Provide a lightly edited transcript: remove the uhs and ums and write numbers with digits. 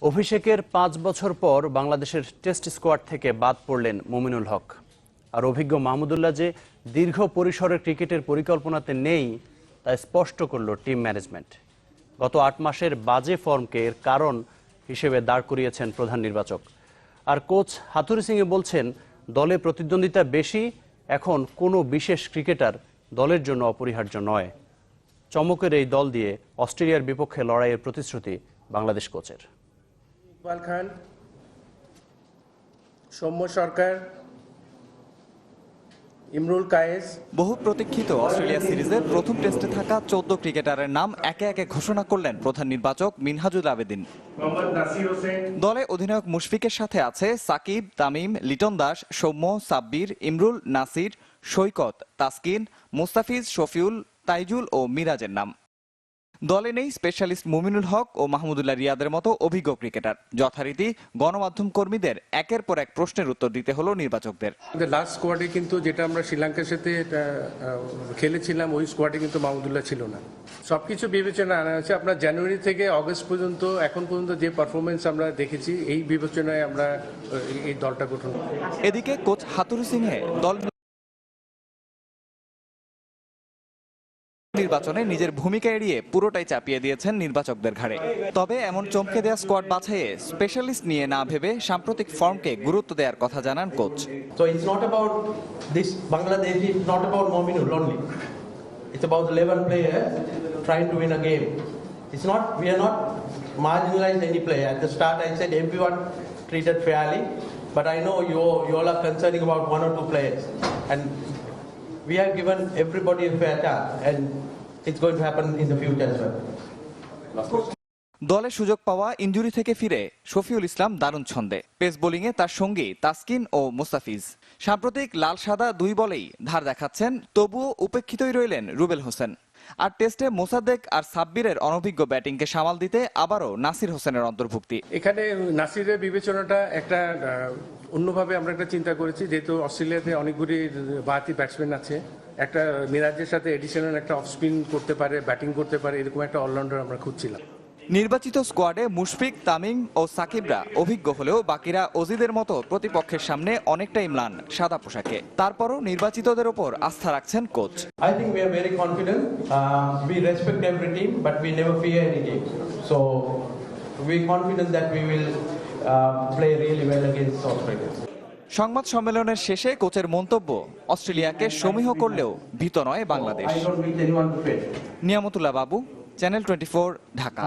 অভিষেকের ৫ বছর পর বাংলাদেশের টেস্ট স্কোয়াড থেকে বাদ পড়লেন মুমিনুল হক। আর অভিজ্ঞ মাহমুদুল্লাহ যে দীর্ঘ পরিসরের ক্রিকেটের পরিকল্পনাতে নেই তা স্পষ্ট করল টিম ম্যানেজমেন্ট। গত ৮ মাসের বাজে ফর্মকে এর কারণ হিসেবে দাঁড় করিয়েছেন প্রধান নির্বাচক। আর কোচ হাথুরু সিংয়ে বলছেন, দলে প্রতিদ্বন্দ্বিতা বেশি, এখন কোনো বিশেষ ক্রিকেটার দলের জন্য অপরিহার্য নয়। চমকের এই দল দিয়ে অস্ট্রেলিয়ার বিপক্ষে লড়াইয়ের প্রতিশ্রুতি বাংলাদেশ কোচের। ইকবাল খান, সৌম্য সরকার, ইমরুল কায়েস। বহু প্রতীক্ষিত অস্ট্রেলিয়া সিরিজের প্রথম টেস্টে থাকা 14 ক্রিকেটারের নাম একে একে ঘোষণা করলেন প্রধান নির্বাচক মিনহাজুল আবেদিন। দলে অধিনায়ক মুশফিকের সাথে আছে সাকিব, তামিম, লিটন দাস, সৌম্য, সাব্বির, ইমরুল, নাসির, সৈকত, তাসকিন, মুস্তাফিজ, শফিউল, তাইজুল ও মিরাজের নাম। দলে নেই স্পেশালিস্ট মুমিনুল হক ও মাহমুদুল্লাহ রিয়াদের মতো অভিজ্ঞ ক্রিকেটার। যথারীতি গণমাধ্যম কর্মীদের একের পর এক প্রশ্নের উত্তর দিতে হলো নির্বাচকদের। লাস্ট স্কোয়াডে কিন্তু যেটা আমরা শ্রীলঙ্কার সাথে খেলেছিলাম, ওই স্কোয়াডে কিন্তু মাহমুদুল্লাহ ছিল না। সবকিছু বিবেচনা আনা হয়েছে। আপনার জানুয়ারি থেকে অগস্ট পর্যন্ত এখন পর্যন্ত যে পারফরমেন্স আমরা দেখেছি, এই বিবেচনায় আমরা এই দলটা গঠন করি। এদিকে কোচ হাথুরু সিংহে দল নির্বাচনে নিজের ভূমিকা এড়িয়ে পুরোটাই চাপিয়ে দিয়েছেন নির্বাচকদের ঘাড়ে। তবে এমন চমকে দেওয়া স্কোয়াড বাছাইয়ে স্পেশালিস্ট নিয়ে না ভেবে সাম্প্রতিক ফর্মকে গুরুত্ব দেওয়ার কথা জানান coach. So it's not about this Bangladesh, it's not about Mominul only. It's about the 11 players trying to win a game. It's not, we are not marginalized any player. At the start I said everyone treated fairly, but I know you all are concerning about one or two players. And we have given everybody a fair chance, and it's going to happen in the future as well. দলে সুযোগ পাওয়া injury থেকে ফিরে শফিউল ইসলাম দারুণ ছন্দে। Pace বোলিংয়ে তার সঙ্গী তাসকিন ও মুস্তাফিজ। সাম্প্রতিক লাল সাদা দুই বলেই ধার দেখাচ্ছেন, তবুও উপেক্ষিতই রইলেন রুবেল হোসেন। আর টেস্টে মোসাদ্দেক আর সাব্বিরের অনভিজ্ঞ ব্যাটিংকে সামাল দিতে আবারও নাসির হোসেনের অন্তর্ভুক্তি। এখানে নাসিরের বিবেচনাটা একটা অন্যভাবে আমরা একটা চিন্তা করেছি, যেহেতু অস্ট্রেলিয়াতে অনেকগুলি বাড়তি ব্যাটসম্যান আছে। একটা মিরাজের সাথে এডিশনাল একটা অফ স্পিন করতে পারে, ব্যাটিং করতে পারে, এরকম একটা অলরাউন্ডার আমরা খুঁজছিলাম। নির্বাচিত স্কোয়াডে মুশফিক, তামিম ও সাকিবরা অভিজ্ঞ হলেও বাকিরা অজিদের মতো প্রতিপক্ষের সামনে অনেকটাই ম্লান সাদা পোশাকে। তারপরও নির্বাচিতদের ওপর আস্থা রাখছেন coach. I think we are very confident. We respect every team, but we never fear any team. So we are confident that we will play really well against Australia. সংবাদ সম্মেলনের শেষে কোচের মন্তব্য, অস্ট্রেলিয়াকে সমীহ করলেও ভীত নয় Bangladesh. I don't wish anyone to fail. Niamatullah Babu, channel 24, Dhaka.